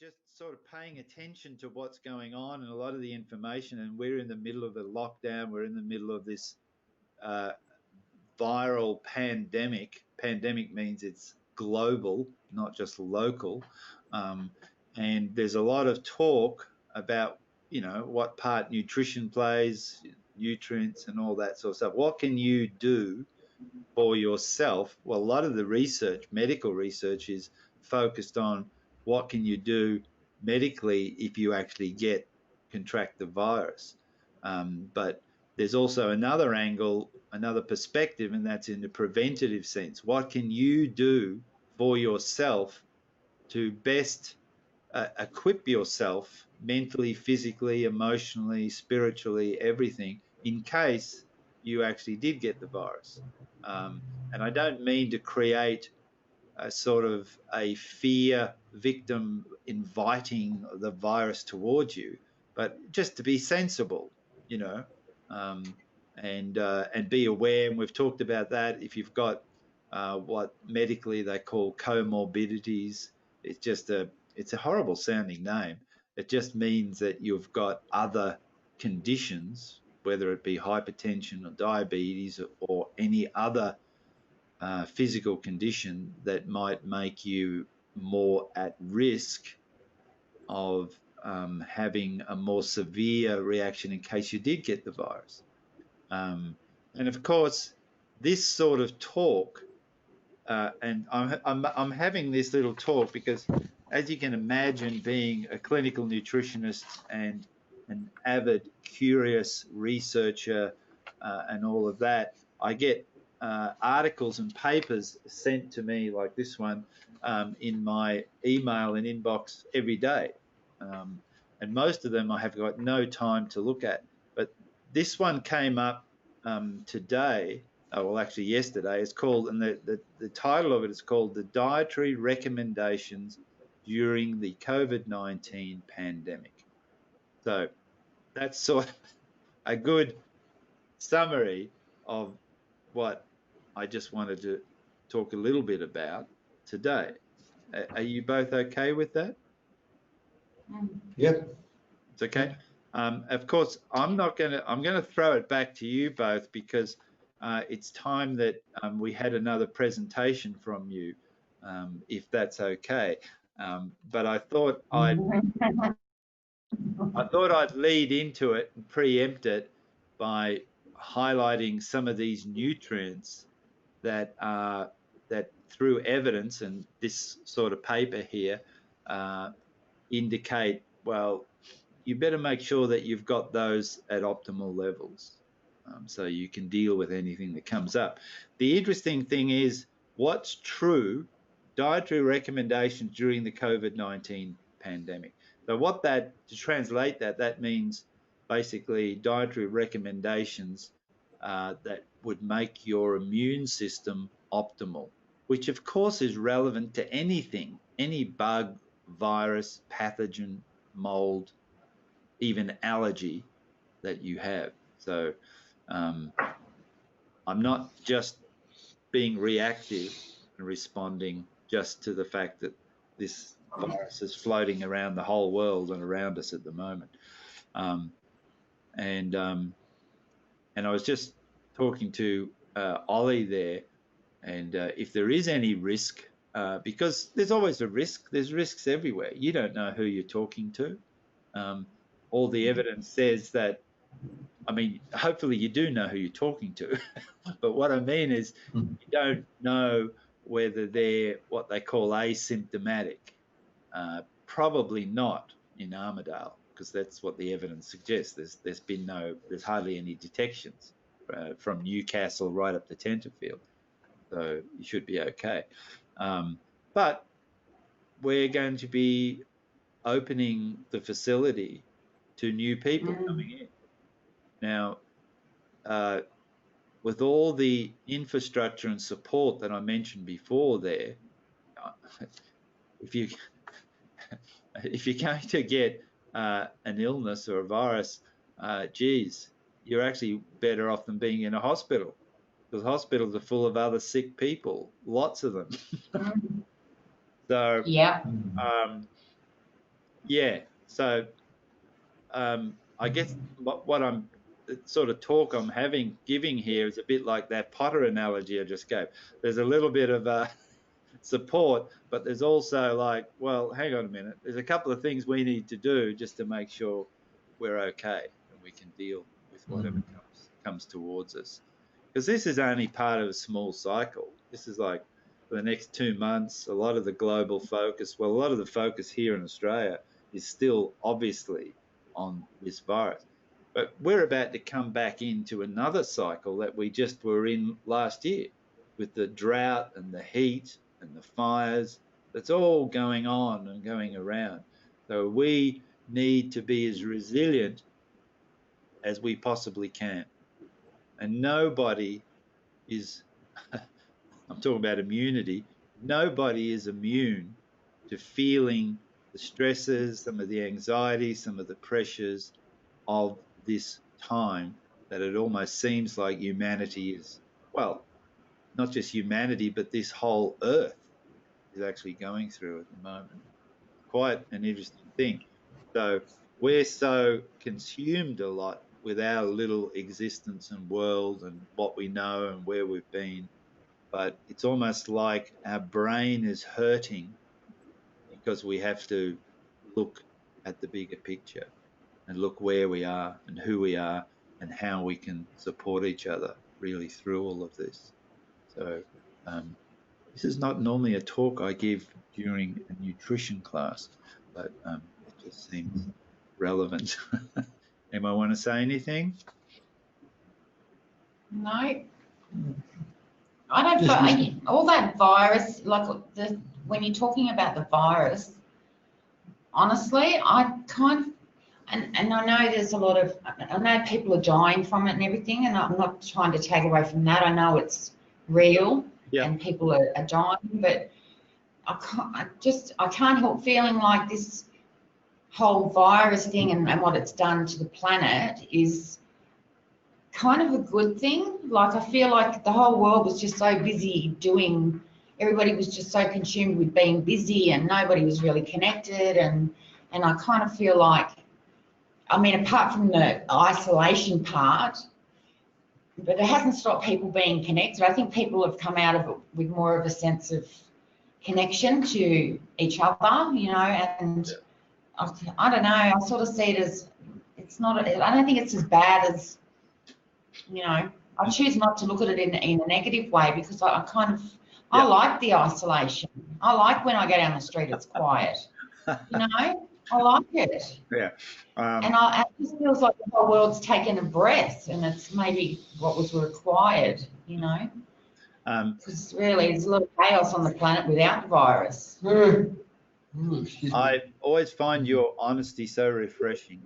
just sort of paying attention to what's going on and a lot of the information. And we're in the middle of a lockdown. We're in the middle of this viral pandemic. Pandemic means it's global, not just local. And there's a lot of talk about, you know, what part nutrition plays, nutrients and all that sort of stuff. What can you do for yourself? Well, a lot of the research, medical research, is focused on what can you do medically if you actually contract the virus. But there's also another angle, another perspective, and that's in the preventative sense. What can you do for yourself to best equip yourself mentally, physically, emotionally, spiritually, everything, in case you actually did get the virus? And I don't mean to create a sort of a fear victim inviting the virus towards you, but just to be sensible, you know, and be aware. And we've talked about that. If you've got what medically they call comorbidities, it's a horrible sounding name. It just means that you've got other conditions, whether it be hypertension or diabetes or any other physical condition that might make you more at risk of having a more severe reaction in case you did get the virus. And of course, this sort of talk, and I'm having this little talk because, as you can imagine, being a clinical nutritionist and an avid, curious researcher and all of that, I get articles and papers sent to me like this one in my email and inbox every day. And most of them I have got no time to look at. But this one came up today, well, actually yesterday. It's called, and the title of it is called The Dietary Recommendations During the COVID-19 Pandemic. So that's sort of a good summary of what I just wanted to talk a little bit about today. Are you both okay with that? Yep. It's okay. Of course, I'm going to throw it back to you both, because it's time that we had another presentation from you, if that's okay. But I thought I'd lead into it and preempt it by highlighting some of these nutrients that through evidence, and this sort of paper here indicate, well, you better make sure that you've got those at optimal levels so you can deal with anything that comes up. The interesting thing is, what's true dietary recommendations during the COVID-19 pandemic. So to translate that means basically dietary recommendations that would make your immune system optimal, which of course is relevant to anything, any bug, virus, pathogen, mold, even allergy that you have. So I'm not just being reactive and responding just to the fact that this virus is floating around the whole world and around us at the moment. And I was just talking to Ollie there, and if there is any risk, because there's always a risk, there's risks everywhere. You don't know who you're talking to. All the evidence says that, I mean, hopefully you do know who you're talking to, but what I mean is you don't know whether they're what they call asymptomatic. Probably not in Armidale, because that's what the evidence suggests. There's hardly any detections from Newcastle right up to Tenterfield, so you should be okay. But we're going to be opening the facility to new people coming in. Now, with all the infrastructure and support that I mentioned before there, if you're going to get an illness or a virus, geez, you're actually better off than being in a hospital, because hospitals are full of other sick people, lots of them. So, yeah. Yeah. So I guess what I'm the sort of talk I'm giving here is a bit like that Potter analogy I just gave. There's a little bit of support, but there's also like, well, hang on a minute. There's a couple of things we need to do just to make sure we're okay and we can deal with whatever comes towards us. Because this is only part of a small cycle. This is like for the next 2 months, a lot of the global focus, well, a lot of the focus here in Australia is still obviously on this virus. But we're about to come back into another cycle that we just were in last year with the drought and the heat and the fires. That's all going on and going around. So we need to be as resilient as we possibly can. And nobody is, I'm talking about immunity, nobody is immune to feeling the stresses, some of the anxiety, some of the pressures of this time that it almost seems like humanity is, well, not just humanity, but this whole earth is actually going through at the moment. Quite an interesting thing. So we're so consumed a lot with our little existence and world and what we know and where we've been, but it's almost like our brain is hurting because we have to look at the bigger picture and look where we are and who we are and how we can support each other really through all of this. So this is not normally a talk I give during a nutrition class, but it just seems relevant. Anyone want to say anything? No. I don't feel all that virus, like when you're talking about the virus, honestly, I kind of, and I know there's a lot of, I know people are dying from it and everything, and I'm not trying to take away from that. I know it's real and people are dying, but I can't help feeling like this whole virus thing and what it's done to the planet is kind of a good thing. Like I feel like the whole world was just so busy everybody was just so consumed with being busy and nobody was really connected, and I kind of feel like, I mean, apart from the isolation part, but it hasn't stopped people being connected. I think people have come out of it with more of a sense of connection to each other, you know, and I don't know, I sort of see it as, it's not, I don't think it's as bad as, you know, I choose not to look at it in a negative way because I I like the isolation. I like when I go down the street, it's quiet, you know, I like it. Yeah. And it just feels like the whole world's taken a breath and it's maybe what was required, you know, because really there's a lot of chaos on the planet without the virus. I always find your honesty so refreshing,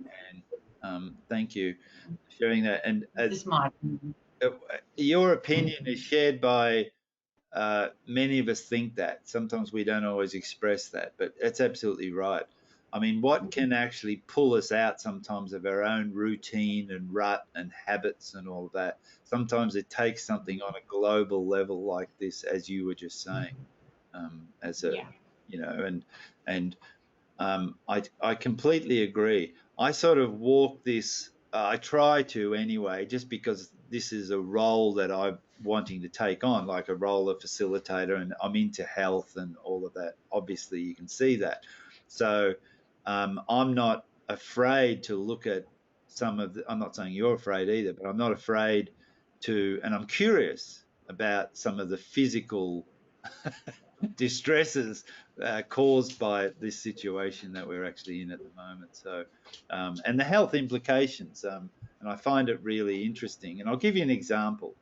and thank you for sharing that. And your opinion is shared by many of us. Think that sometimes we don't always express that, but that's absolutely right. I mean, what can actually pull us out sometimes of our own routine and rut and habits and all that? Sometimes it takes something on a global level like this, as you were just saying, you know, and I completely agree. I sort of walk this, I try to anyway, just because this is a role that I'm wanting to take on, like a role of facilitator, and I'm into health and all of that. Obviously, you can see that. So I'm not afraid to look at some of the, I'm not saying you're afraid either, but I'm not afraid to, and I'm curious about some of the physical distresses caused by this situation that we're actually in at the moment. So, and the health implications, and I find it really interesting. And I'll give you an example.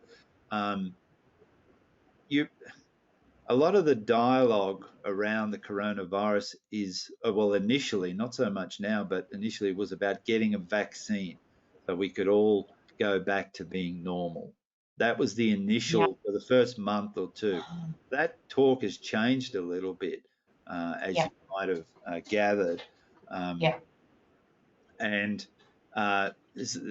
A lot of the dialogue around the coronavirus is, well, initially, not so much now, but initially it was about getting a vaccine so we could all go back to being normal. That was the initial, for the first month or two. That talk has changed a little bit, as you might have gathered. And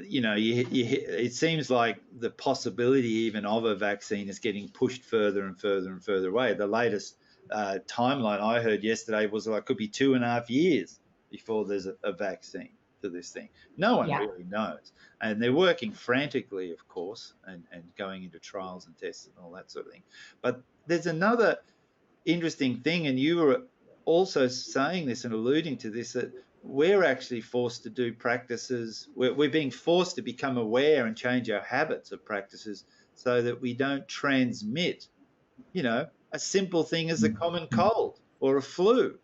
you know, it seems like the possibility even of a vaccine is getting pushed further and further and further away. The latest timeline I heard yesterday was like could be 2.5 years before there's a vaccine to this thing. No one really knows. And they're working frantically, of course, and going into trials and tests and all that sort of thing. But there's another interesting thing, and you were also saying this and alluding to this, that we're actually forced to do practices. We're being forced to become aware and change our habits of practices so that we don't transmit, you know, a simple thing as a common cold or a flu.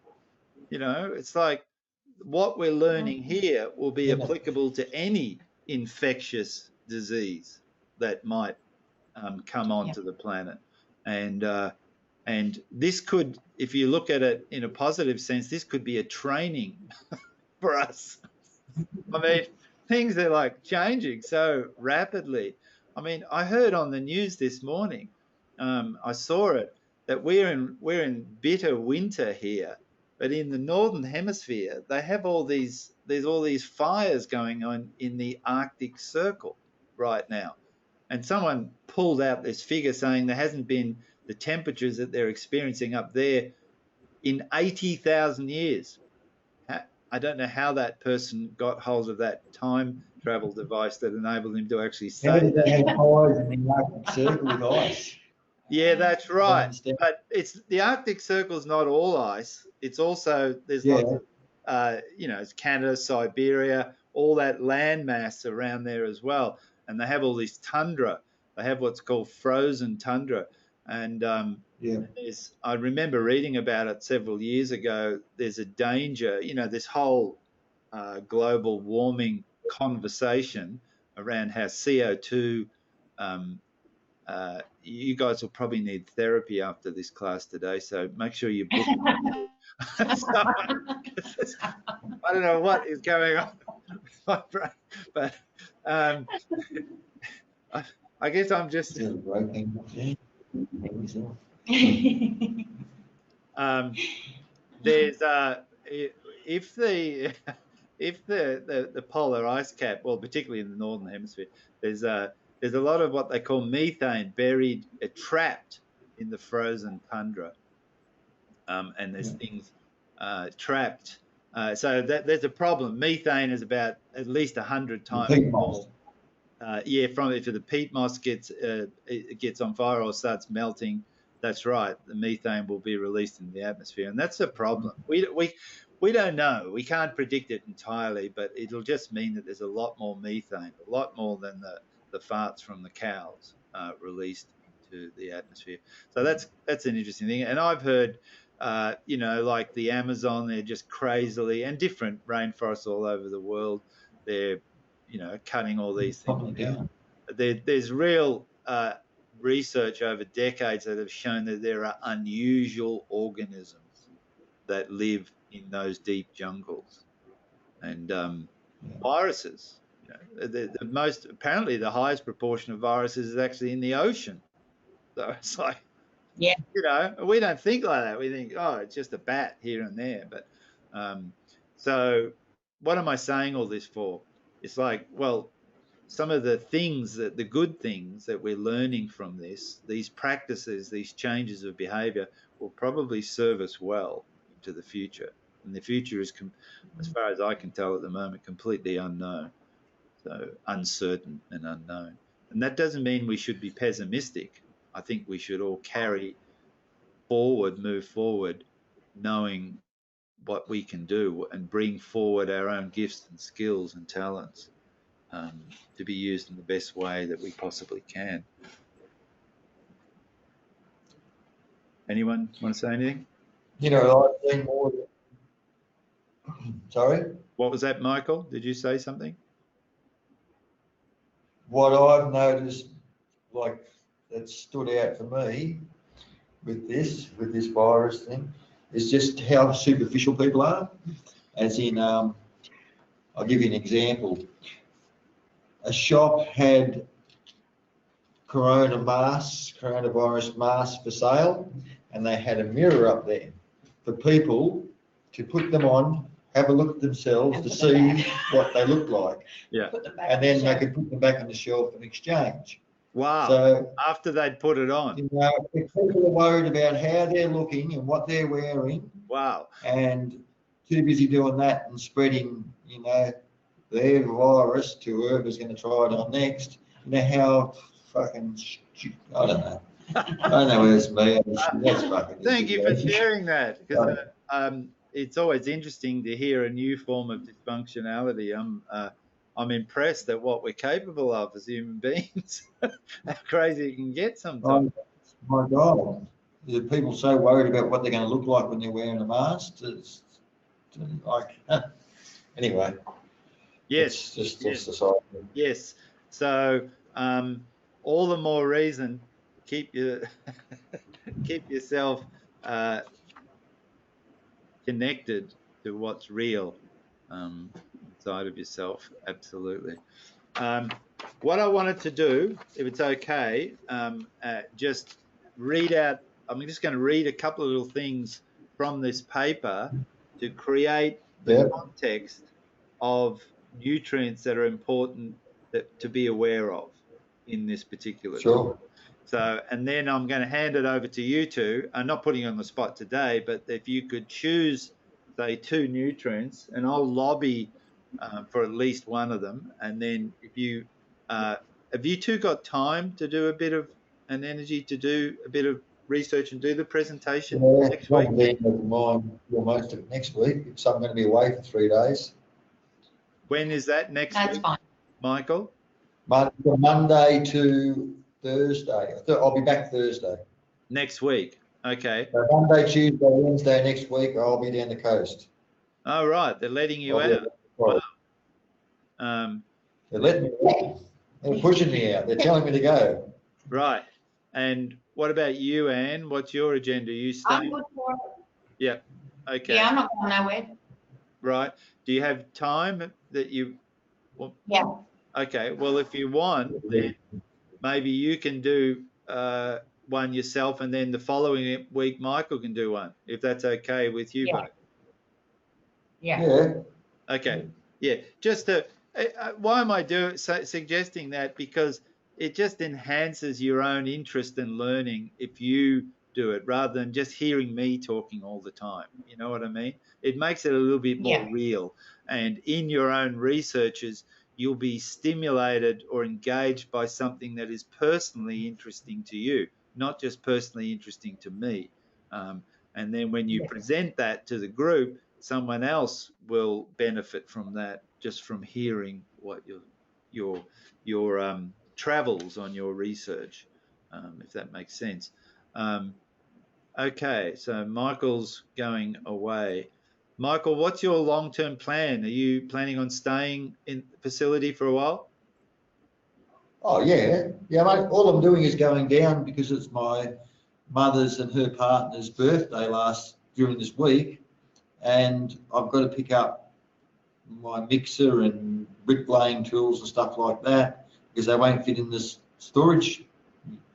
You know, it's like what we're learning here will be applicable to any infectious disease that might come onto the planet. And this could, if you look at it in a positive sense, this could be a training for us. I mean, things are like changing so rapidly. I mean, I heard on the news this morning, I saw it, that we're in bitter winter here, but in the northern hemisphere they have there's all these fires going on in the Arctic Circle right now. And someone pulled out this figure saying there hasn't been the temperatures that they're experiencing up there in 80,000 years. I don't know how that person got hold of that time travel device that enabled him to actually say that. They had fires in the Arctic Circle with ice. Yeah, that's right. But the Arctic Circle is not all ice. It's also, there's lots of, you know, it's Canada, Siberia, all that land mass around there as well. And they have all this tundra. They have what's called frozen tundra. And I remember reading about it several years ago. There's a danger, you know, this whole global warming conversation around how CO2, you guys will probably need therapy after this class today, so make sure you book I don't know what is going on with my brain, but I guess I'm just there's if the polar ice cap, well, particularly in the northern hemisphere, there's a lot of what they call methane buried, trapped in the frozen tundra, and there's things trapped. So there's a problem. Methane is about at least 100 times more. If the peat moss gets on fire or starts melting, that's right, the methane will be released into the atmosphere, and that's a problem. We don't know. We can't predict it entirely, but it'll just mean that there's a lot more methane, a lot more than the farts from the cows released into the atmosphere. So that's an interesting thing. And I've heard, you know, like the Amazon, they're just crazily, and different rainforests all over the world, they're, you know, cutting all these things down. There's real research over decades that have shown that there are unusual organisms that live in those deep jungles, and viruses. You know, apparently the highest proportion of viruses is actually in the ocean. So it's like, you know, we don't think like that. We think, oh, it's just a bat here and there. But so what am I saying all this for? It's like, well, some of the things the good things that we're learning from these practices, these changes of behavior will probably serve us well into the future. And the future is, as far as I can tell at the moment, completely unknown. So uncertain and unknown. And that doesn't mean we should be pessimistic. I think we should all move forward, knowing what we can do and bring forward our own gifts and skills and talents to be used in the best way that we possibly can. Anyone want to say anything? You know, I've seen more. Sorry? What was that, Michael? Did you say something? What I've noticed, like, that stood out for me with this virus thing, is just how superficial people are. As in, I'll give you an example. A shop had coronavirus masks for sale, and they had a mirror up there for people to put them on, have a look at themselves to see what they look like. Yeah. And then they could put them back on the shelf and exchange. Wow. So after they'd put it on. You know, if people are worried about how they're looking and what they're wearing. Wow. And too busy doing that and spreading, you know, their virus to whoever's going to try it on next. You know how fucking, I don't know. I don't know where it's me. That's fucking. Thank you for sharing that, because it's always interesting to hear a new form of dysfunctionality. I'm impressed at what we're capable of as human beings. How crazy it can get sometimes. Oh, my God. The people so worried about what they're going to look like when they're wearing a mask. It's like, anyway. Yes. It's just society. Yes. So all the more reason keep yourself connected to what's real inside of yourself. Absolutely. What I wanted to do, if it's okay, just read out. I'm just going to read a couple of little things from this paper to create the context of nutrients that are important to be aware of in this particular topic. So, and then I'm going to hand it over to you two. I'm not putting you on the spot today, but if you could choose, say, 2 nutrients, and I'll lobby for at least one of them. And then if you, have you two got time to do a bit of an energy to do a bit of research and do the presentation next week? Most of it next week. So I'm going to be away for 3 days. When is that next week? That's fine. Michael? Monday to Thursday. I'll be back Thursday. Next week. Okay. So Monday, Tuesday, Wednesday next week, I'll be down the coast. Oh, right. They're letting you out. Wow. They're letting me out. They're pushing me out. They're telling me to go. Right. And what about you, Anne? What's your agenda? Are you staying? I'm good for it. Yeah. Okay. Yeah, I'm not going nowhere. Right. Do you have time that you? Well, yeah. Okay. Well, if you want, then maybe you can do one yourself, and then the following week Michael can do one, if that's okay with you both. Yeah. Okay. Yeah. Just to, why am I suggesting that? Because it just enhances your own interest in learning if you do it, rather than just hearing me talking all the time. You know what I mean? It makes it a little bit more real. And in your own researches, you'll be stimulated or engaged by something that is personally interesting to you, not just personally interesting to me. And then when you present that to the group, someone else will benefit from that just from hearing what your travels on your research, if that makes sense. Okay, so Michael's going away. Michael, what's your long-term plan? Are you planning on staying in the facility for a while? Oh, yeah. Yeah, mate, all I'm doing is going down because it's my mother's and her partner's birthday during this week, and I've got to pick up my mixer and bricklaying tools and stuff like that because they won't fit in this storage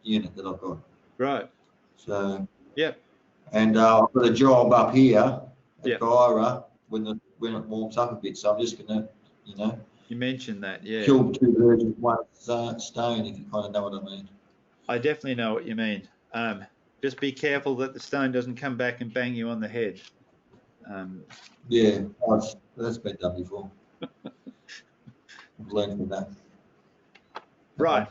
unit that I've got. Right. So. Yeah. And I've got a job up here at Gyra when it warms up a bit, so I'm just going to, you know. You mentioned that, yeah. Kill 2 birds with 1 stone, if you kind of know what I mean. I definitely know what you mean. Just be careful that the stone doesn't come back and bang you on the head. Yeah, that's been done before. I've learned from that. Right.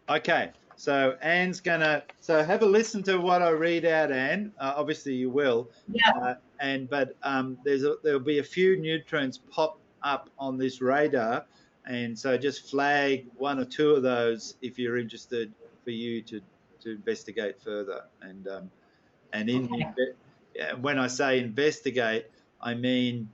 Okay. So Anne's gonna. So have a listen to what I read out, Anne. Obviously you will. Yeah. But there'll be a few nutrients pop up on this radar, and so just flag 1 or 2 of those if you're interested for you to investigate further. When I say investigate, I mean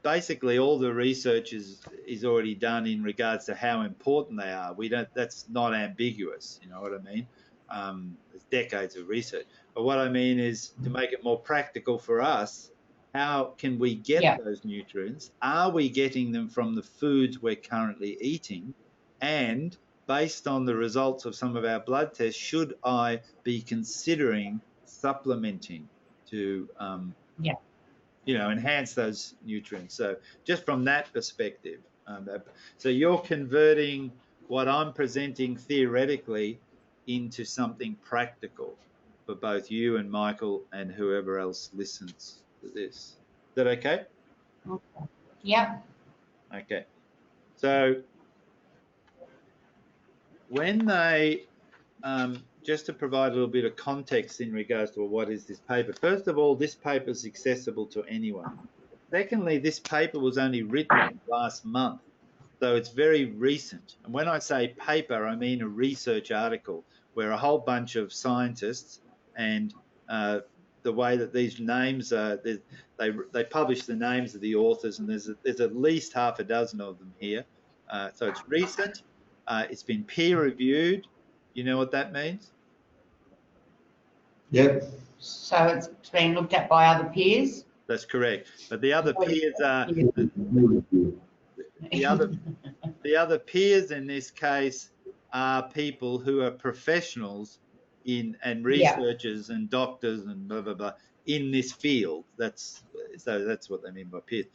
basically all the research is already done in regards to how important they are. That's not ambiguous, you know what I mean? There's decades of research. But what I mean is to make it more practical for us, how can we get those nutrients? Are we getting them from the foods we're currently eating? And based on the results of some of our blood tests, should I be considering supplementing to enhance those nutrients? So just from that perspective, so you're converting what I'm presenting theoretically into something practical for both you and Michael and whoever else listens to this. that okay? Okay. Yep. Okay. So when they, just to provide a little bit of context in regards to what is this paper. First of all, this paper is accessible to anyone. Secondly, this paper was only written last month, so it's very recent. And when I say paper, I mean a research article where a whole bunch of scientists and the way that these names are, they publish the names of the authors, and there's at least half a dozen of them here. So it's recent. It's been peer reviewed. You know what that means? Yep. So it's been looked at by other peers. That's correct. But the other peers are the other peers in this case are people who are professionals in and researchers and doctors and blah blah blah in this field. That's what they mean by peers.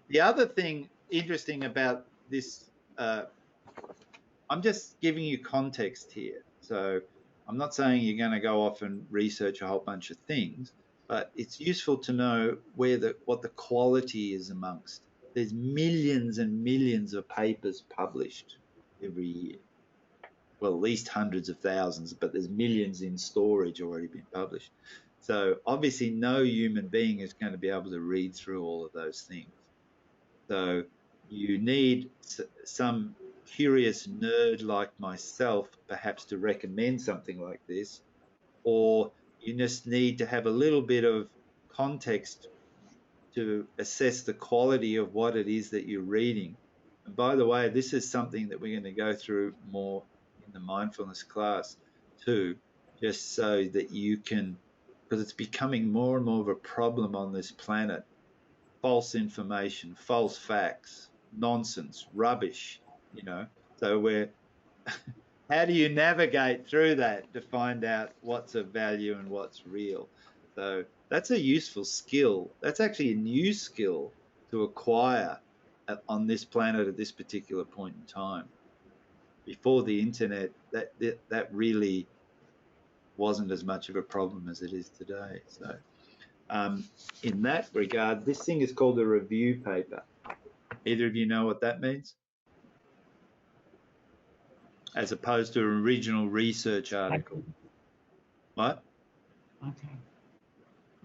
The other thing interesting about this, I'm just giving you context here. So I'm not saying you're going to go off and research a whole bunch of things, but it's useful to know what the quality is amongst. There's millions and millions of papers published every year. Well, at least hundreds of thousands, but there's millions in storage already been published. So obviously no human being is going to be able to read through all of those things. So you need some curious nerd like myself perhaps to recommend something like this, or you just need to have a little bit of context to assess the quality of what it is that you're reading. And by the way, this is something that we're going to go through more in the mindfulness class too, just so that you can, because it's becoming more and more of a problem on this planet. False information, false facts, nonsense, rubbish, you know. So how do you navigate through that to find out what's of value and what's real? So that's a useful skill. That's actually a new skill to acquire on this planet at this particular point in time. Before the internet, that really wasn't as much of a problem as it is today. So in that regard, this thing is called a review paper. Either of you know what that means? As opposed to an original research article. What? Okay.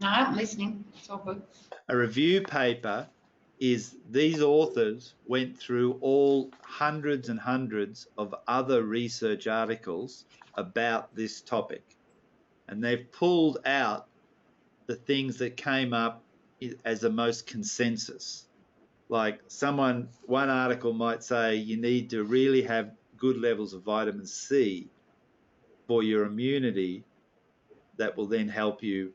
No, I'm listening. It's all good. A review paper is these authors went through all hundreds and hundreds of other research articles about this topic. And they've pulled out the things that came up as the most consensus. Like one article might say you need to really have good levels of vitamin C for your immunity that will then help you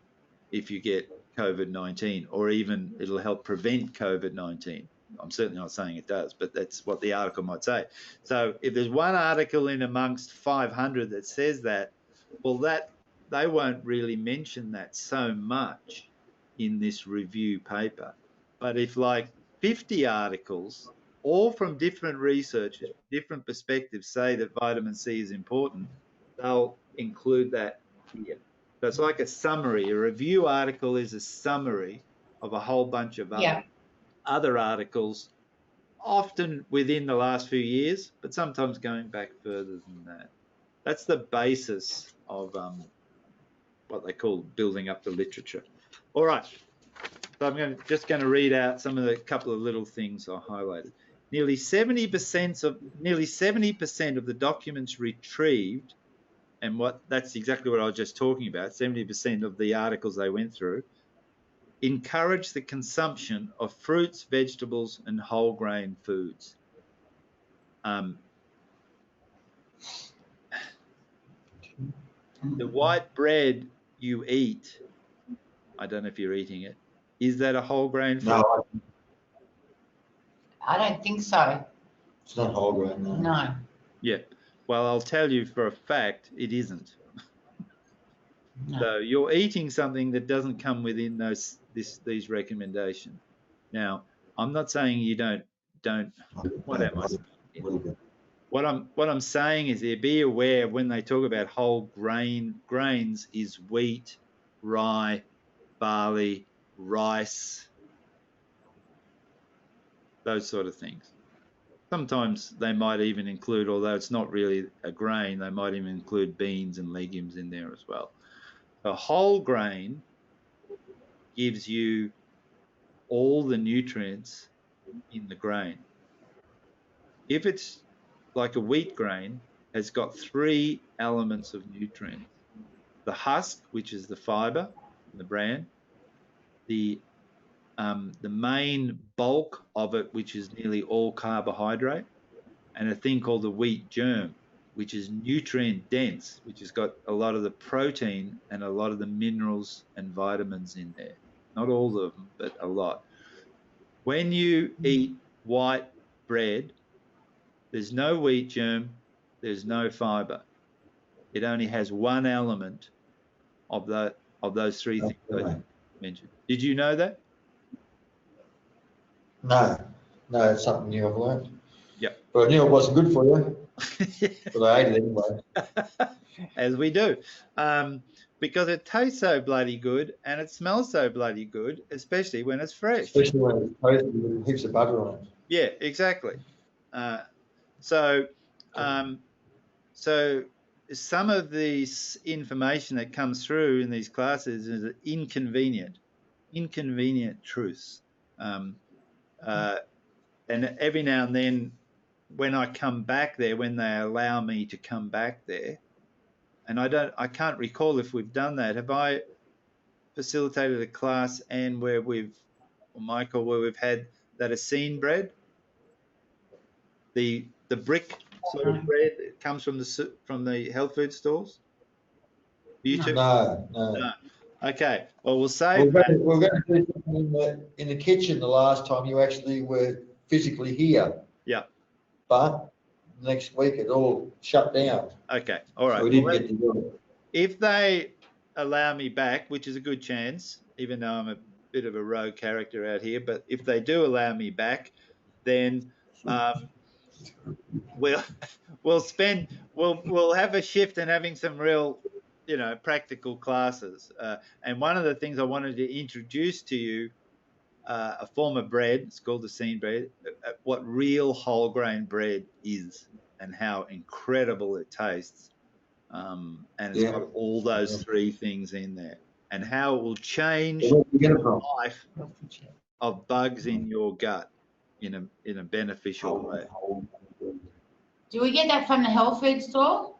if you get COVID-19, or even it'll help prevent COVID-19. I'm certainly not saying it does, but that's what the article might say. So if there's one article in amongst 500 that says that, well, that they won't really mention that so much in this review paper. But if like 50 articles, all from different researchers, different perspectives, say that vitamin C is important, they'll include that here. So it's like a summary. A review article is a summary of a whole bunch of other articles, often within the last few years, but sometimes going back further than that. That's the basis of what they call building up the literature. All right. So I'm just going to read out some of the couple of little things I highlighted. Nearly 70% of the documents retrieved, and that's exactly what I was just talking about, 70% of the articles they went through, encourage the consumption of fruits, vegetables, and whole grain foods. The white bread you eat, I don't know if you're eating it, is that a whole grain food? No, I don't think so. it's not whole grain. No. No. Yeah. Well, I'll tell you for a fact, it isn't. No. So you're eating something that doesn't come within these recommendations. Now, I'm not saying you don't. What am I saying? What I'm saying is here, be aware when they talk about whole grains is wheat, rye, barley, rice, those sort of things. Sometimes they might even include, although it's not really a grain, they might even include beans and legumes in there as well. A whole grain gives you all the nutrients in the grain. If it's like a wheat grain, has got 3 elements of nutrients. The husk, which is the fiber, the bran, the main bulk of it, which is nearly all carbohydrate, and a thing called the wheat germ, which is nutrient dense, which has got a lot of the protein and a lot of the minerals and vitamins in there. Not all of them, but a lot. When you eat white bread, there's no wheat germ, there's no fiber. It only has 1 element of those 3 things I mentioned. Did you know that? No, it's something new I've learned. Yep. But I knew it wasn't good for you. But I ate it anyway. As we do. Because it tastes so bloody good and it smells so bloody good, especially when it's fresh. Especially when it's toasted with heaps of butter on it. Yeah, exactly. So some of this information that comes through in these classes is inconvenient truths. And every now and then, when I come back there, when they allow me to come back there, and I can't recall if we've done that. Have I facilitated a class and where Michael, where we've had that Acine bread, the brick sort of bread that comes from the health food stores? YouTube? No. Okay. Well, we'll save We're going to do something in the kitchen the last time you actually were physically here. Yeah. But next week it all shut down. Okay. All right. So we didn't get to do it. If they allow me back, which is a good chance, even though I'm a bit of a rogue character out here, but if they do allow me back, then we'll have a shift in having some real, practical classes. And one of the things I wanted to introduce to you, a form of bread, it's called the Acine bread, what real whole grain bread is and how incredible it tastes. And it's got all those 3 things in there, and how it will change the life of bugs in your gut in a beneficial way. Do we get that from the health food store?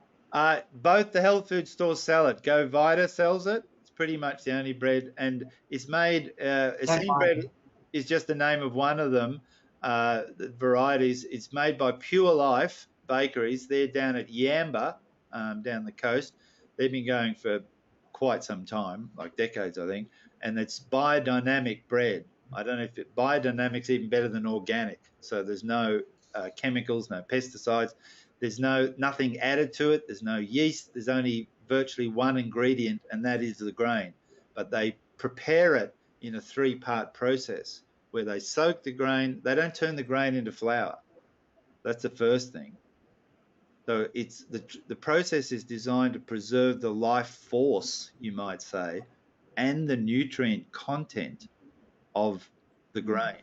Both the health food stores sell it. Go Vita sells it. It's pretty much the only bread, and it's made. Acine bread is just the name of one of them. The varieties. It's made by Pure Life Bakeries. They're down at Yamba, down the coast. They've been going for quite some time, like decades, I think. And it's biodynamic bread. I don't know if biodynamic's even better than organic. So there's no chemicals, no pesticides. There's nothing added to it. There's no yeast. There's only virtually 1 ingredient, and that is the grain. But they prepare it in a 3-part process where they soak the grain. They don't turn the grain into flour. That's the first thing. So it's the process is designed to preserve the life force, you might say, and the nutrient content of the grain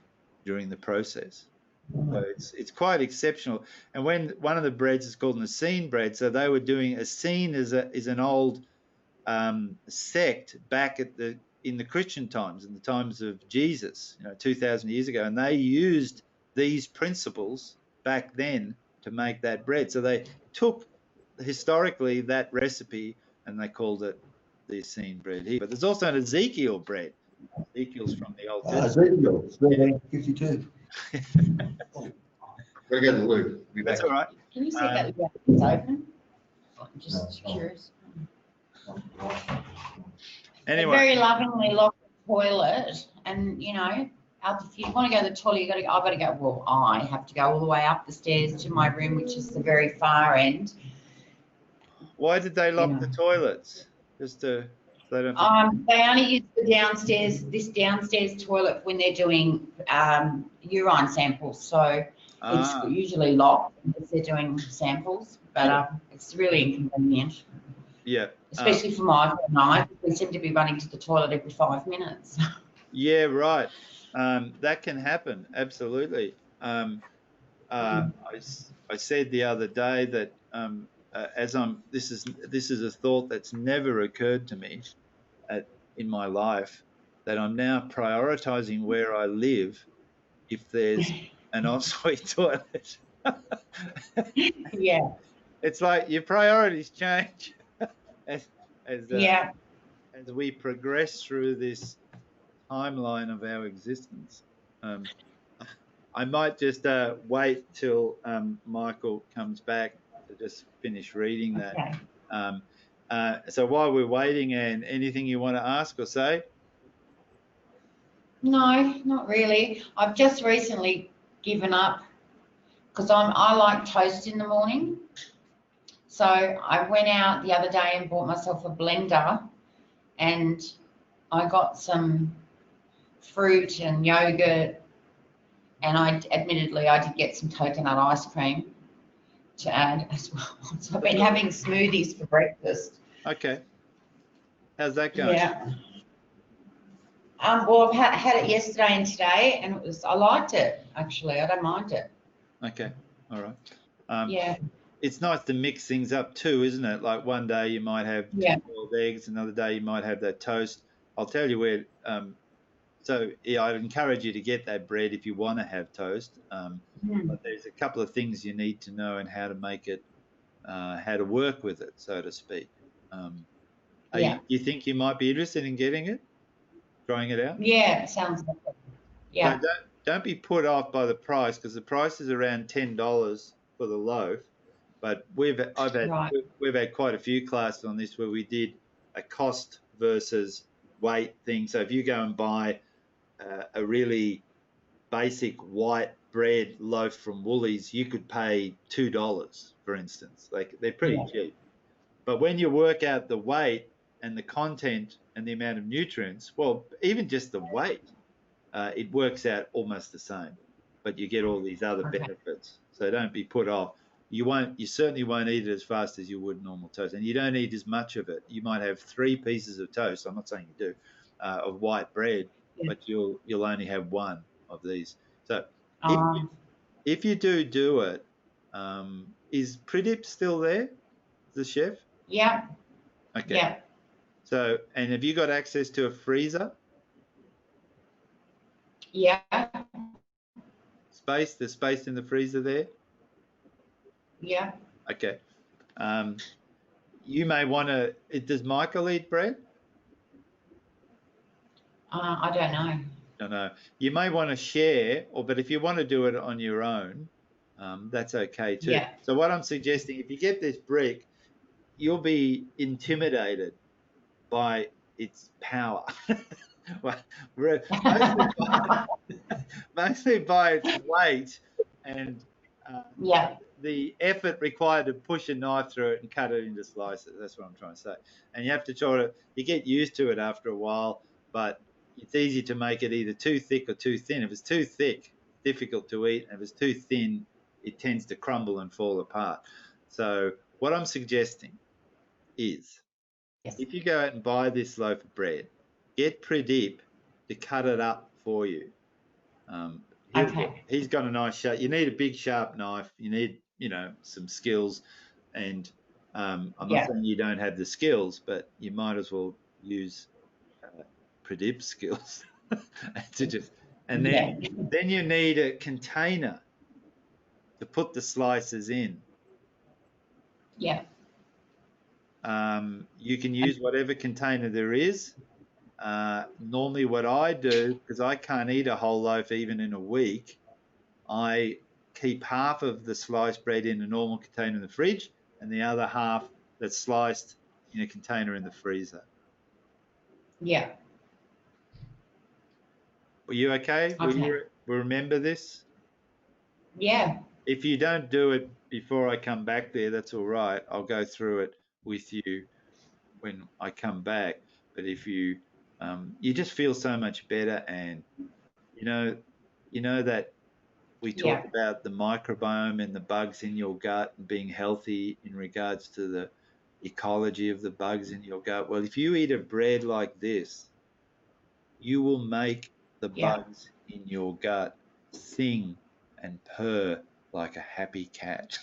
during the process. So it's quite exceptional. And when one of the breads is called an Acine bread, so they were doing Acine is an old sect back in the Christian times, in the times of Jesus, 2,000 years ago, and they used these principles back then to make that bread. So they took historically that recipe and they called it the Acine bread here. But there's also an Ezekiel bread. Ezekiel's from the Old Testament. Ezekiel, 52. Gotta go to the loo. That's all right. Can you see that it's open? I'm just curious. Anyway. They very lovingly locked the toilet, and if you want to go to the toilet, I've got to go. Well, I have to go all the way up the stairs to my room, which is the very far end. Why did they lock the toilets? Just to they don't. They only use this downstairs toilet when they're doing urine samples. So it's usually locked if they're doing samples, but it's really inconvenient. Yeah. Especially for Michael and I, we seem to be running to the toilet every 5 minutes. Yeah, right. That can happen. Absolutely. I said the other day that this is a thought that's never occurred to me in my life, that I'm now prioritizing where I live if there's an ensuite toilet. Yeah, It's like your priorities change as as uh, yeah. as we progress through this timeline of our existence. Um, I might just wait till Michael comes back to just finish reading that. Okay. Um, so while we're waiting, Anne, anything you want to ask or say? No, not really. I've just recently given up because I like toast in the morning. So I went out the other day and bought myself a blender, and I got some fruit and yogurt, and I did get some coconut ice cream to add as well. So I've been having smoothies for breakfast. Okay. How's that going? Yeah. Well, I've had it yesterday and today, and I liked it actually. I don't mind it. Okay. All right. Yeah. It's nice to mix things up too, isn't it? Like one day you might have Yeah. boiled eggs, another day you might have that toast. I'll tell you where. So yeah, I'd encourage you to get that bread if you want to have toast. But there's a couple of things you need to know and how to make it, how to work with it, so to speak. Yeah. You think you might be interested in getting it, trying it out? Yeah. It sounds like it. So Yeah. don't be put off by the price, because the price is around $10 for the loaf. But Right. we've had quite a few classes on this where we did a cost versus weight thing. So if you go and buy a really basic white bread loaf from Woolies, you could pay $2, for instance. Like, they're pretty Yeah. cheap. But when you work out the weight and the content and the amount of nutrients, well, even just the weight, it works out almost the same. But you get all these other Okay. benefits. So don't be put off. You certainly won't eat it as fast as you would normal toast, and you don't eat as much of it. You might have 3 pieces of toast. I'm not saying you do, of white bread, Yeah. but you'll only have one of these. So if Um. if you do it, is Pridip still there, the chef? Yeah. Okay. Yeah. So, and have you got access to a freezer Yeah. space? There's space in the freezer there. Yeah. Okay. You may want to. Does Michael eat bread? I don't know. No, no. You may want to share, but if you want to do it on your own, that's okay too. Yeah. So what I'm suggesting, if you get this brick, you'll be intimidated by its power. Well, mostly by its weight and Yeah. the effort required to push a knife through it and cut it into slices. That's what I'm trying to say. And you have to you get used to it after a while, but it's easy to make it either too thick or too thin. If it's too thick, difficult to eat. And if it's too thin, it tends to crumble and fall apart. So what I'm suggesting is, Yes. if you go out and buy this loaf of bread, get Pradip to cut it up for you. Okay. He's got a nice sharp. You need a big sharp knife. You need, some skills. And I'm not Yeah. saying you don't have the skills, but you might as well use Pradip's skills to just. And Yeah. then you need a container to put the slices in. Yeah. You can use whatever container there is. Normally what I do, because I can't eat a whole loaf even in a week, I keep half of the sliced bread in a normal container in the fridge and the other half that's sliced in a container in the freezer. Yeah. Were you okay? Okay. We remember this? Yeah. If you don't do it before I come back there, that's all right. I'll go through it with you when I come back. But if you just feel so much better, and you know that we talk Yeah. about the microbiome and the bugs in your gut and being healthy in regards to the ecology of the bugs in your gut. Well, if you eat a bread like this, you will make the Yeah. bugs in your gut sing and purr like a happy cat.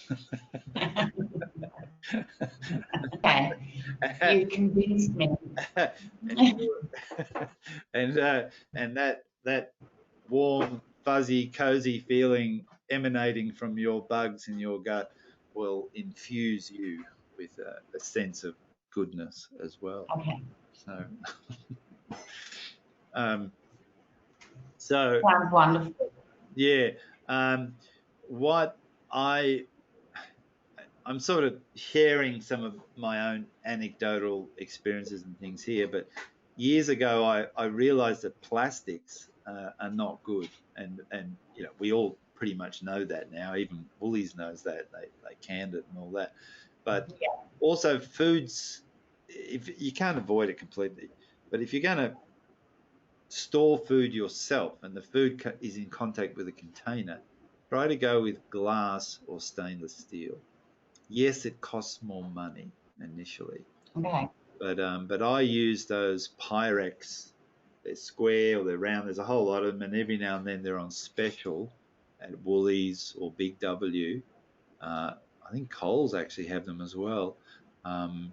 Okay, you convinced me. and that warm, fuzzy, cozy feeling emanating from your bugs in your gut will infuse you with a sense of goodness as well. Okay, So, um, so sounds wonderful. yeah, what I'm sort of sharing some of my own anecdotal experiences and things here, but years ago I realized that plastics are not good, and you know, we all pretty much know that now. Even Woolies knows that, they canned it and all that. But Yeah. also foods, if you can't avoid it completely, but if you're going to store food yourself and the food is in contact with a container, try to go with glass or stainless steel. Yes, it costs more money initially, Okay. but I use those Pyrex. They're square or they're round. There's a whole lot of them, and every now and then they're on special at Woolies or Big W. I think Coles actually have them as well. Um,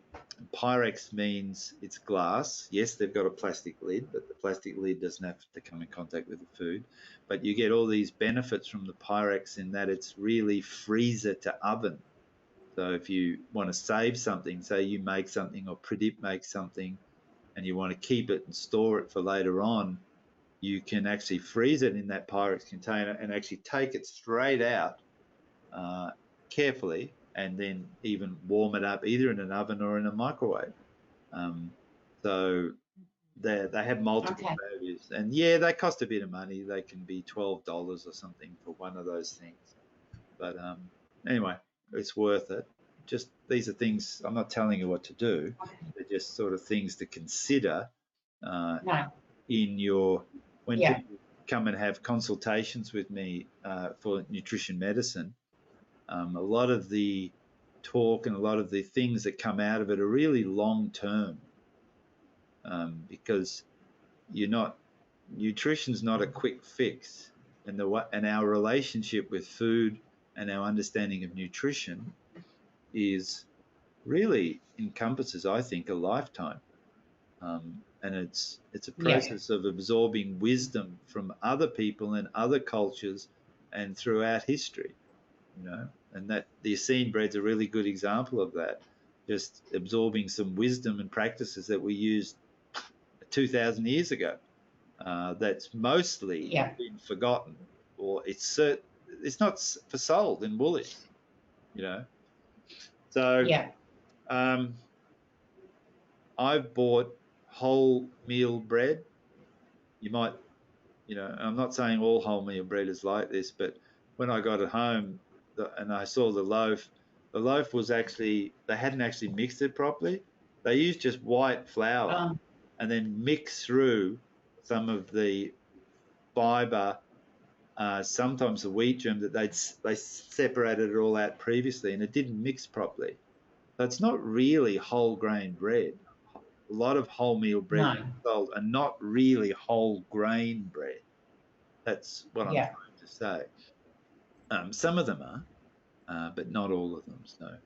Pyrex means it's glass. Yes, they've got a plastic lid, but the plastic lid doesn't have to come in contact with the food. But you get all these benefits from the Pyrex in that it's really freezer to oven. So if you want to save something, say you make something or Pradip makes something and you want to keep it and store it for later on, you can actually freeze it in that Pyrex container and actually take it straight out carefully and then even warm it up either in an oven or in a microwave. Um, so they have multiple Okay. values. And yeah, they cost a bit of money. They can be $12 or something for one of those things. But anyway, it's worth it. Just these are things, I'm not telling you what to do. They're just sort of things to consider No. in your, when Yeah. people come and have consultations with me for nutrition medicine. A lot of the talk and a lot of the things that come out of it are really long term, because nutrition's not a quick fix, and our relationship with food and our understanding of nutrition is really encompasses, I think, a lifetime. And it's a Yeah. process of absorbing wisdom from other people and other cultures and throughout history, you know, and that the Essene bread's a really good example of that, just absorbing some wisdom and practices that we used 2,000 years ago. That's mostly Yeah. been forgotten, or it's not for sold in Woolies, you know. So Yeah. I've bought wholemeal bread. You might, you know, I'm not saying all wholemeal bread is like this, but when I got it home and I saw the loaf was actually, they hadn't actually mixed it properly. They used just white flour and then mixed through some of the fiber, sometimes the wheat germ that they separated it all out previously, and it didn't mix properly. So it's not really whole grain bread. A lot of wholemeal bread No. sold are not really whole grain bread. That's what I'm Yeah. trying to say. Some of them are, but not all of them. So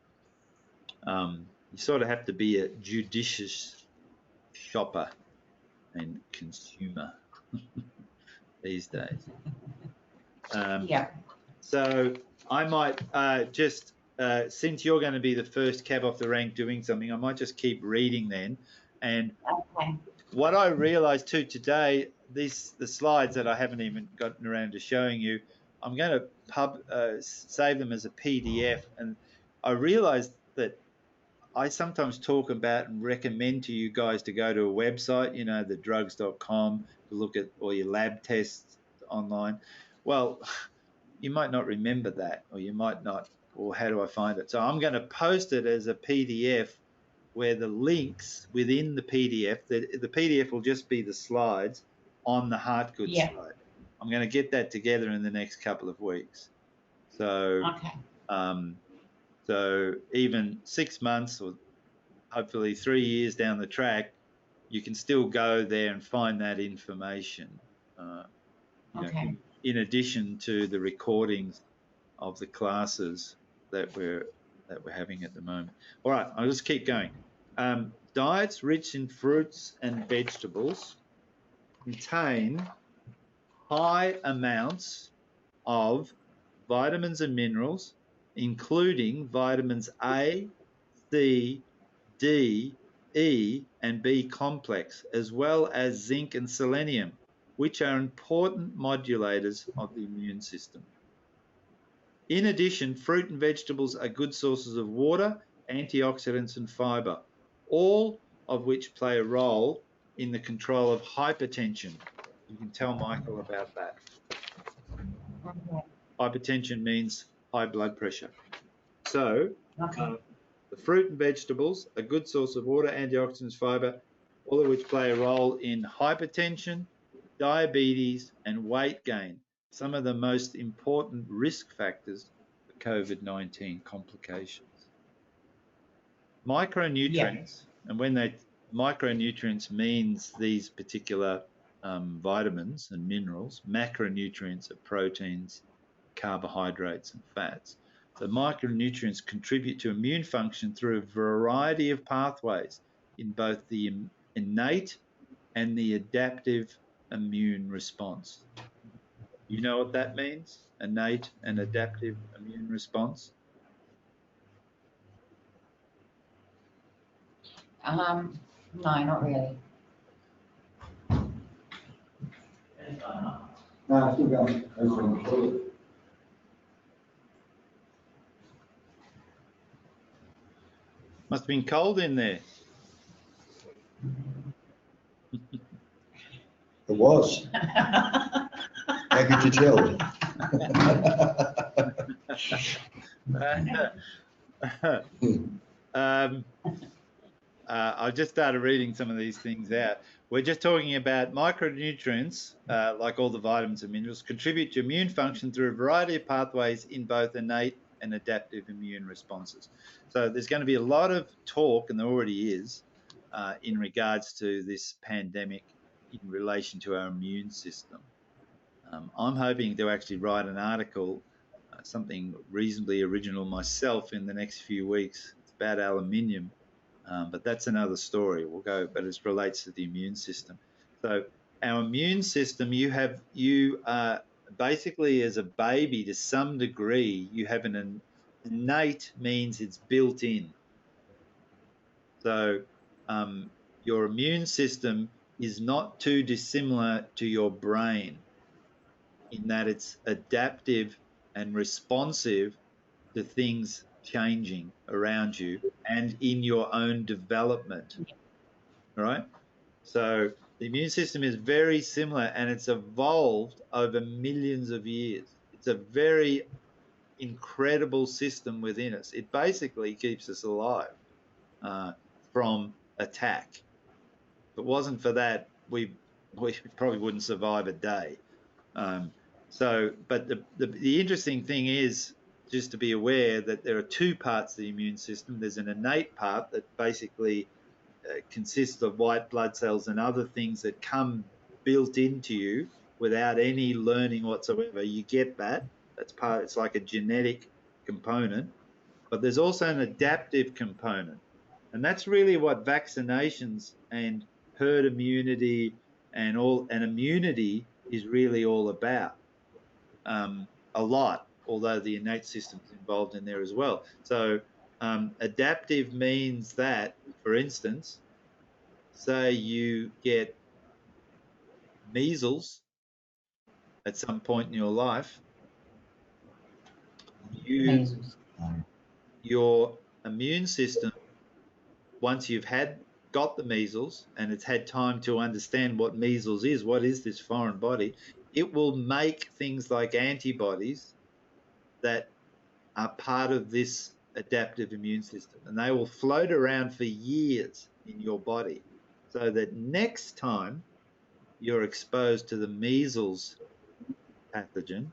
you sort of have to be a judicious shopper and consumer these days. Yeah. So I might just, since you're going to be the first cab off the rank doing something, I might just keep reading then. And Okay. what I realized too today, the slides that I haven't even gotten around to showing you, I'm going to save them as a PDF. And I realized that I sometimes talk about and recommend to you guys to go to a website, you know, the drugs.com, to look at all your lab tests online. Well, you might not remember that, or you might not, or how do I find it? So I'm going to post it as a PDF where the links within the PDF, the PDF will just be the slides on the Heartgood Yeah. site. I'm going to get that together in the next couple of weeks. So, Okay. so even 6 months or hopefully 3 years down the track, you can still go there and find that information. Okay. In addition to the recordings of the classes that we're having at the moment. All right, I'll just keep going. Diets rich in fruits and vegetables contain high amounts of vitamins and minerals, including vitamins A, C, D, E, and B complex, as well as zinc and selenium, which are important modulators of the immune system. In addition, fruit and vegetables are good sources of water, antioxidants, and fiber, all of which play a role in the control of hypertension. You can tell Michael about that. Okay. Hypertension means high blood pressure. So, Okay. the fruit and vegetables are a good source of water, antioxidants, fiber, all of which play a role in hypertension, diabetes, and weight gain, some of the most important risk factors for COVID-19 complications. Micronutrients, and when micronutrients means these particular vitamins and minerals, macronutrients are proteins, carbohydrates, and fats. So micronutrients contribute to immune function through a variety of pathways in both the innate and the adaptive immune response. You know what that means? Innate and adaptive immune response? No, not really. No, still going. Must have been cold in there. It was. How could you tell? I just started reading some of these things out. We're just talking about micronutrients, like all the vitamins and minerals, contribute to immune function through a variety of pathways in both innate and adaptive immune responses. So there's going to be a lot of talk, and there already is, in regards to this pandemic in relation to our immune system. I'm hoping to actually write an article, something reasonably original myself in the next few weeks. It's about aluminium, but that's another story. We'll go, but it relates to the immune system. So our immune system, you basically as a baby to some degree, you have an innate, means it's built in. So your immune system is not too dissimilar to your brain in that it's adaptive and responsive to things changing around you and in your own development, right? So the immune system is very similar, and it's evolved over millions of years. It's a very incredible system within us. It basically keeps us alive from attack. If it wasn't for that, we probably wouldn't survive a day. But the interesting thing is just to be aware that there are two parts of the immune system. There's an innate part that basically consists of white blood cells and other things that come built into you without any learning whatsoever. You get that. It's like a genetic component. But there's also an adaptive component. And that's really what vaccinations and herd immunity and immunity is really all about. A lot, although the innate system is involved in there as well. So adaptive means that, for instance, say you get measles at some point in your life, your immune system, once you've got the measles and it's had time to understand what measles is, what is this foreign body, it will make things like antibodies that are part of this adaptive immune system, and they will float around for years in your body, so that next time you're exposed to the measles pathogen,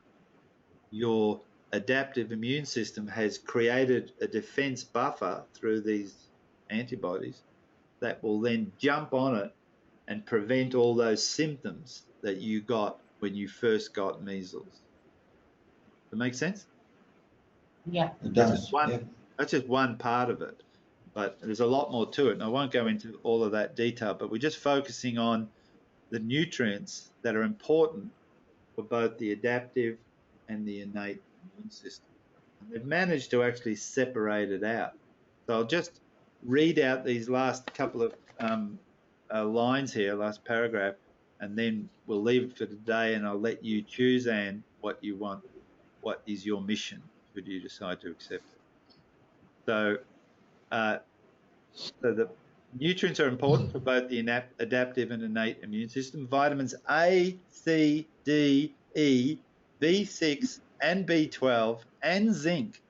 your adaptive immune system has created a defense buffer through these antibodies that will then jump on it and prevent all those symptoms that you got when you first got measles. Does that make sense? Yeah. It That's does. just one, Yeah. that's just one part of it, but there's a lot more to it, and I won't go into all of that detail, but we're just focusing on the nutrients that are important for both the adaptive and the innate immune system. And they've managed to actually separate it out. So I'll just read out these last couple of lines here, last paragraph, and then we'll leave it for today, and I'll let you choose, Anne, what you want, what is your mission, should you decide to accept it. So, so the nutrients are important for both the adaptive and innate immune system. Vitamins A, C, D, E, B6, and B12, and zinc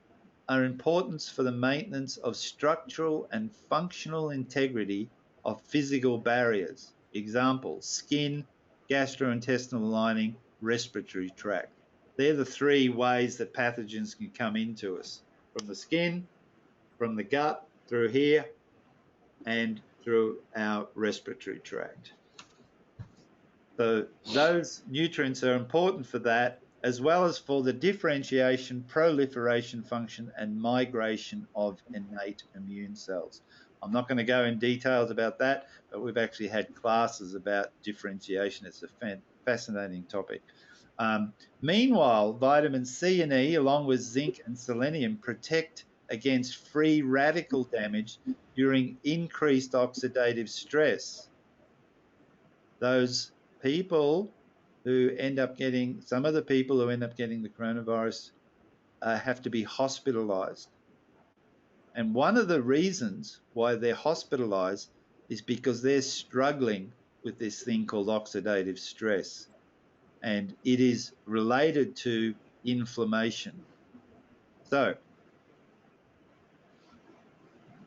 are important for the maintenance of structural and functional integrity of physical barriers. Example, skin, gastrointestinal lining, respiratory tract. They're the three ways that pathogens can come into us: from the skin, from the gut, through here, and through our respiratory tract. So those nutrients are important for that, as well as for the differentiation, proliferation function, and migration of innate immune cells. I'm not going to go in details about that, but we've actually had classes about differentiation. It's a fascinating topic. Meanwhile, vitamin C and E, along with zinc and selenium, protect against free radical damage during increased oxidative stress. Those people who end up getting, some of the people who end up getting the coronavirus have to be hospitalized. And one of the reasons why they're hospitalized is because they're struggling with this thing called oxidative stress. And it is related to inflammation. So,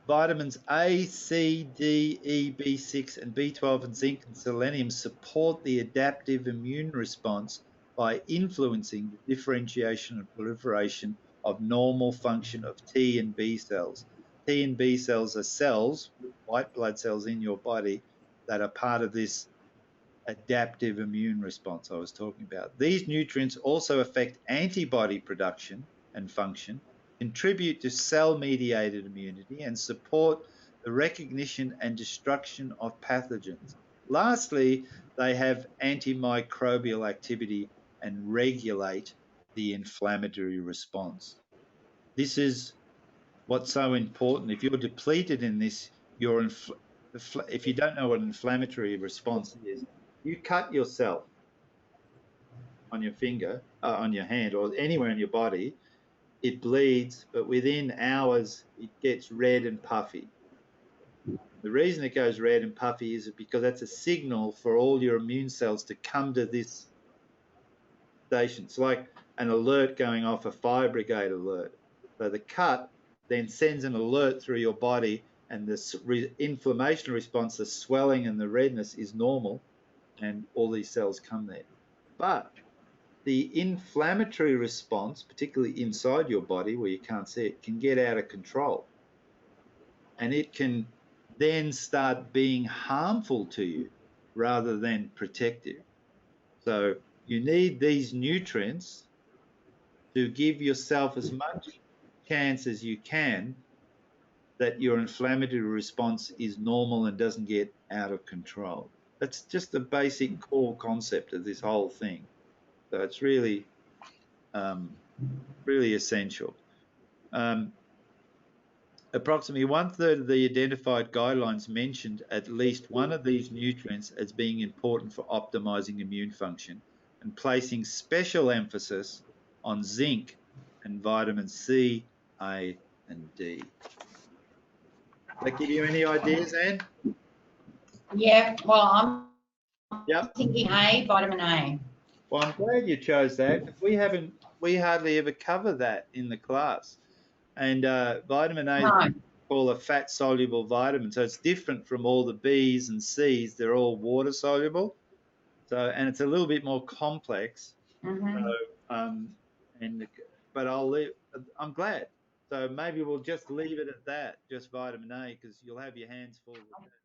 vitamins A, C, D, E, B6, and B12 and zinc and selenium support the adaptive immune response by influencing the differentiation and proliferation of normal function of T and B cells. T and B cells are cells, white blood cells in your body, that are part of this adaptive immune response I was talking about. These nutrients also affect antibody production and function, contribute to cell-mediated immunity, and support the recognition and destruction of pathogens. Lastly, they have antimicrobial activity and regulate the inflammatory response. This is what's so important. If you're depleted in this, if you don't know what an inflammatory response is, you cut yourself on your finger, on your hand, or anywhere in your body, it bleeds, but within hours it gets red and puffy. The reason it goes red and puffy is because that's a signal for all your immune cells to come to this station. It's like an alert going off, a fire brigade alert. So the cut then sends an alert through your body, and the inflammation response, the swelling and the redness, is normal, and all these cells come there. But the inflammatory response, particularly inside your body where you can't see it, can get out of control. And it can then start being harmful to you rather than protective. So you need these nutrients to give yourself as much chance as you can that your inflammatory response is normal and doesn't get out of control. That's just the basic core concept of this whole thing. So it's really, really essential. Approximately 1/3 of the identified guidelines mentioned at least one of these nutrients as being important for optimizing immune function, and placing special emphasis on zinc and vitamin C, A, and D. Does that give you any ideas, Anne? Yeah, well, I'm Yep. thinking A, vitamin A. Well, I'm glad you chose that. We hardly ever cover that in the class. And vitamin A No. is called a fat soluble vitamin, so it's different from all the B's and C's. They're all water soluble, so, and it's a little bit more complex. Mm-hmm. So, but I'm glad. So maybe we'll just leave it at that, just vitamin A, because you'll have your hands full with that.